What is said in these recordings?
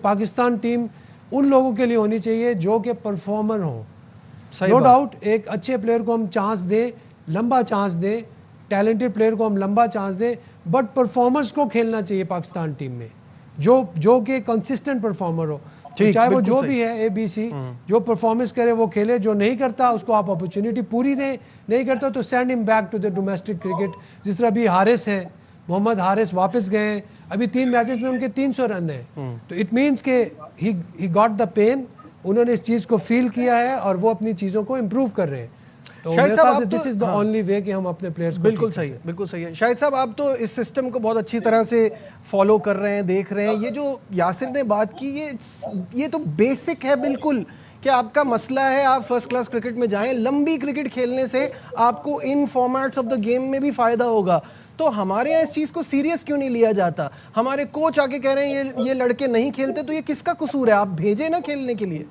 Pakistan team उन लोगों के लिए होनी चाहिए जो कि परफॉर्मर हो। नो डाउट एक अच्छे प्लेयर को हम चांस दें, लंबा चांस दें, टैलेंटेड प्लेयर को हम लंबा चांस दें, बट परफॉर्मर्स को खेलना चाहिए पाकिस्तान टीम में, जो कि कंसिस्टेंट परफॉर्मर हो, चाहे वो जो भी है ABC, जो परफॉर्मेंस करे वो खेले, जो नहीं करता उसको आप अपॉर्चुनिटी पूरी दें, नहीं करता तो send him back to the domestic cricket. जिस तरह अभी हारिस है, मोहम्मद हारिस वापस गए, अभी 3 मैचेस में उनके 300 रन हैं, तो इट मीन्स के ही गॉट द पेन, उन्होंने इस चीज़ को फील किया है और वो अपनी चीज़ों को इम्प्रूव कर रहे हैं। तो मेरे ख्याल से this is the only way कि हम अपने प्लेयर्स को बिल्कुल सही है, बिल्कुल सही है। शाहिद साहब आप तो इस सिस्टम को बहुत अच्छी तरह से फॉलो कर रहे हैं, देख रहे हैं। ये जो यासिर ने बात की ये तो बेसिक है बिल्कुल, कि आपका मसला है आप फर्स्ट क्लास क्रिकेट में जाएं, लंबी क्रिकेट खेलने से आपको इन फॉर्मेट्स ऑफ द गेम में भी फायदा होगा। तो हमारे यहाँ इस चीज़ को सीरियस क्यों नहीं लिया जाता? हमारे कोच आके कह रहे हैं ये लड़के नहीं खेलते, तो ये किसका कसूर है? आप भेजे ना खेलने के लिए।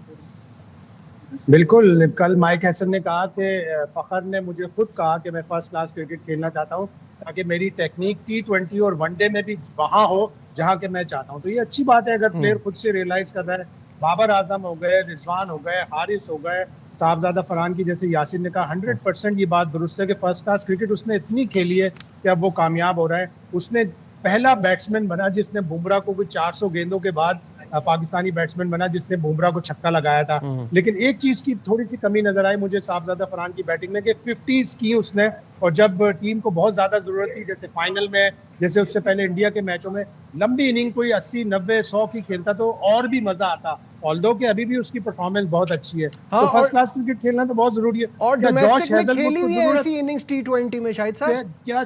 बिल्कुल, कल माइक हैसन ने कहा कि फ़खर ने मुझे खुद कहा कि मैं फर्स्ट क्लास क्रिकेट खेलना चाहता हूँ ताकि मेरी टेक्निक T20 और वनडे में भी वहाँ हो जहाँ के मैं चाहता हूँ। तो ये अच्छी बात है अगर प्लेयर खुद से रियलाइज कर रहा है। बाबर आजम हो गए, रिजवान हो गए, हारिस हो गए, साहबजादा फरहान की जैसे यासिर ने कहा 100% ये बात दुरुस्त है कि फर्स्ट क्लास क्रिकेट उसने इतनी खेली है कि अब वो कामयाब हो रहा है। उसने पहला बैट्समैन बना जिसने बुमराह को कुछ 400 गेंदों के बाद पाकिस्तानी बैट्समैन बना जिसने बुमराह को छक्का लगाया था। लेकिन एक चीज की थोड़ी सी कमी नजर आई मुझे साहबजादा फरहान की बैटिंग में कि 50s की उसने, और जब टीम को बहुत ज्यादा जरूरत थी जैसे फाइनल में, जैसे उससे पहले इंडिया के मैचों में लंबी इनिंग कोई 80, 90, 100 की खेलता तो और भी मजा आता। ऑल्दो कि अभी भी उसकी परफॉर्मेंस बहुत अच्छी है। तो फर्स्ट क्लास क्रिकेट खेलना तो बहुत जरूरी है। और डोमेस्टिक में खेली हुई है ऐसी इनिंग्स T20 में शायद साहब। क्या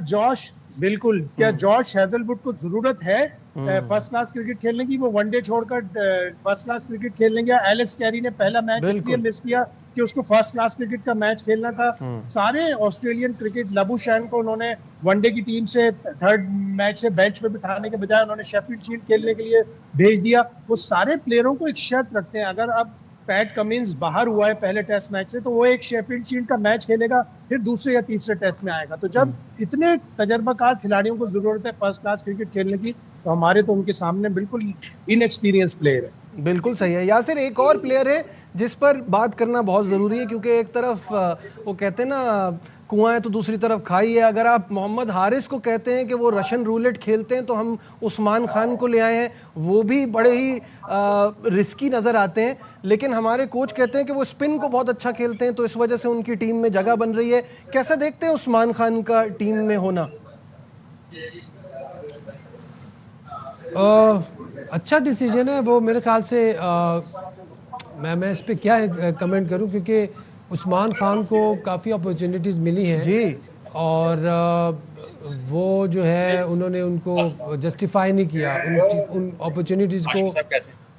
जॉश हेजलवुड को जरूरत है फर्स्ट क्लास क्रिकेट खेलने की? वो वनडे छोड़कर फर्स्ट क्लास क्रिकेट खेलने गया। एलेक्स कैरी ने पहला मैच इसलिए मिस किया कि उसको फर्स्ट क्लास क्रिकेट का मैच खेलना था। सारे ऑस्ट्रेलियन क्रिकेट, लबुशैन को उन्होंने वनडे की टीम से थर्ड मैच से बेंच पे बिठाने के बजाय उन्होंने शेफील्ड शील्ड खेलने के लिए भेज दिया। वो सारे प्लेयरों को एक शर्त रखते हैं, अगर अब पैट कमिंस बाहर हुआ है पहले टेस्ट मैच से तो वो एक शेफील्ड शील्ड का मैच खेलेगा, फिर दूसरे या तीसरे टेस्ट में आएगा। तो जब इतने तजर्बाकार खिलाड़ियों को जरूरत है फर्स्ट क्लास क्रिकेट खेलने की, तो हमारे तो उनके सामने बिल्कुल इनएक्सपीरियंस प्लेयर है। बिल्कुल सही है। यासिर एक और प्लेयर है जिस पर बात करना बहुत ज़रूरी है, क्योंकि एक तरफ वो कहते हैं ना कुआं है तो दूसरी तरफ खाई है। अगर आप मोहम्मद हारिस को कहते हैं कि वो रशियन रूलेट खेलते हैं, तो हम उस्मान खान को ले आए हैं, वो भी बड़े ही रिस्की नज़र आते हैं। लेकिन हमारे कोच कहते हैं कि वो स्पिन को बहुत अच्छा खेलते हैं, तो इस वजह से उनकी टीम में जगह बन रही है। कैसा देखते हैं उस्मान खान का टीम में होना? अच्छा डिसीजन है वो मेरे ख्याल से। मैं इस पर क्या कमेंट करूं, क्योंकि उस्मान खान को काफ़ी अपॉर्चुनिटीज़ मिली हैं जी, और वो जो है उन्होंने उनको जस्टिफाई नहीं किया, उन अपॉर्चुनिटीज़ को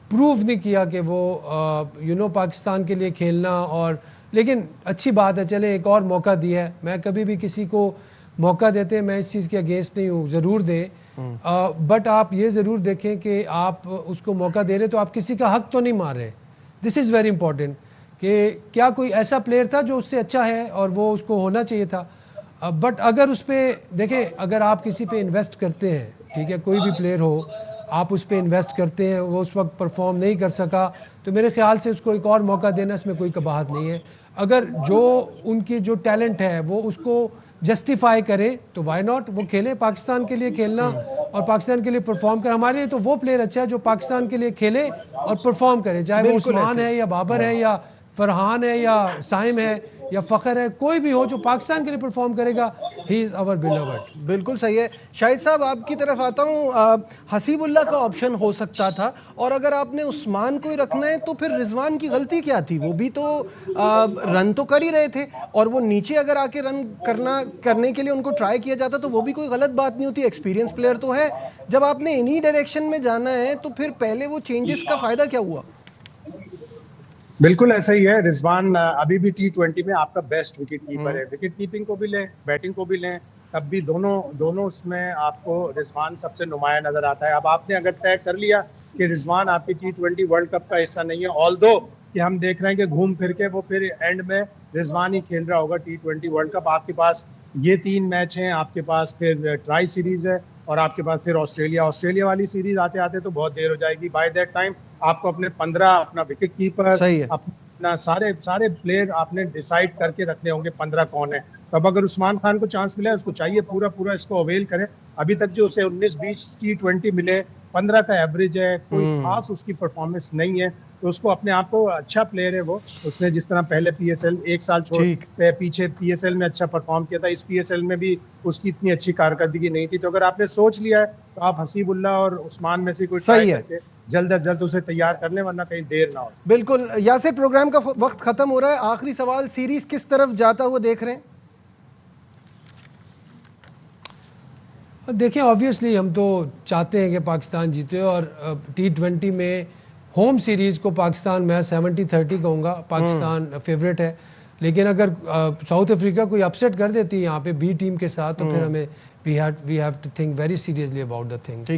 प्रूव नहीं किया कि वो पाकिस्तान के लिए खेलना। और लेकिन अच्छी बात है, चले एक और मौका दिया है। मैं कभी भी किसी को मौका देते हैं, मैं इस चीज़ के अगेंस्ट नहीं हूँ, ज़रूर दें, बट आप ये ज़रूर देखें कि आप उसको मौका दे रहे तो आप किसी का हक तो नहीं मार रहे। दिस इज़ वेरी इंपॉर्टेंट कि क्या कोई ऐसा प्लेयर था जो उससे अच्छा है और वो उसको होना चाहिए था। बट अगर उस पर देखें, अगर आप किसी पे इन्वेस्ट करते हैं, ठीक है, कोई भी प्लेयर हो, आप उस पर इन्वेस्ट करते हैं, वो उस वक्त परफॉर्म नहीं कर सका, तो मेरे ख्याल से उसको एक और मौका देना इसमें कोई कबाहत नहीं है। अगर जो उनकी जो टैलेंट है वो उसको जस्टिफाई करे तो वाई नॉट, वो खेले, पाकिस्तान के लिए खेलना और पाकिस्तान के लिए परफॉर्म कर। हमारे लिए तो वो प्लेयर अच्छा है जो पाकिस्तान के लिए खेले और परफॉर्म करे, चाहे वो उस्मान है या बाबर है या फरहान है या साइम है या फ़खर है, कोई भी हो जो पाकिस्तान के लिए परफॉर्म करेगा, ही इज़ अवर बिलवड। बिल्कुल सही है। शाहिद साहब आपकी तरफ आता हूँ। हसीबुल्लाह का ऑप्शन हो सकता था, और अगर आपने उस्मान को ही रखना है तो फिर रिजवान की गलती क्या थी? वो भी तो रन तो कर ही रहे थे, और वो नीचे अगर आके रन करने के लिए उनको ट्राई किया जाता तो वो भी कोई गलत बात नहीं होती। एक्सपीरियंस प्लेयर तो है। जब आपने इन्हीं डायरेक्शन में जाना है तो फिर पहले वो चेंजेस का फ़ायदा क्या हुआ? बिल्कुल ऐसा ही है। रिजवान अभी भी T20 में आपका बेस्ट विकेट कीपर है। विकेट कीपिंग को भी लें, बैटिंग को भी लें, तब भी दोनों उसमें आपको रिजवान सबसे नुमाया नजर आता है। अब आपने अगर तय कर लिया कि रिजवान आपकी T20 वर्ल्ड कप का हिस्सा नहीं है, ऑल्दो कि हम देख रहे हैं कि घूम फिर के वो फिर एंड में रिजवान ही खेल रहा होगा T20 वर्ल्ड कप। आपके पास ये 3 मैच हैं, आपके पास फिर ट्राई सीरीज है, और आपके पास फिर ऑस्ट्रेलिया वाली सीरीज आते आते तो बहुत देर हो जाएगी। बाय दैट टाइम आपको अपने 15 अपना विकेट कीपर, सही है। अपना सारे प्लेयर आपने डिसाइड करके रखने होंगे 15 कौन है। तो अब अगर उस्मान खान को चांस मिला है, उसको चाहिए पूरा इसको अवेल करें। अभी तक जो उसे 19-20 T20 मिले, 15 का एवरेज है, कोई खास उसकी परफॉर्मेंस नहीं है, तो उसको अपने आप को अच्छा प्लेयर है वो। उसने जिस तरह पहले PSL 1 साल छोड़ पीछे PSL में अच्छा परफॉर्म किया था, इस PSL में भी उसकी इतनी अच्छी कारकर्दगी नहीं थी। तो अगर आपने सोच लिया है तो आप हसीबुल्लाह और उस्मान में से कोई सही है, जल्द अज जल्द उसे तैयार कर लें, वरना कहीं देर ना हो। बिल्कुल। यासिर, प्रोग्राम का वक्त खत्म हो रहा है, आखिरी सवाल, सीरीज किस तरफ जाता हुआ देख रहे हैं? देखिए, ऑब्वियसली हम तो चाहते हैं कि पाकिस्तान जीते, और T20 में होम सीरीज़ को पाकिस्तान, मैं 70-30 कहूँगा, पाकिस्तान फेवरेट है। लेकिन अगर साउथ अफ्रीका कोई अपसेट कर देती है यहाँ पे बी टीम के साथ, तो फिर हमें we have to think very seriously about the things.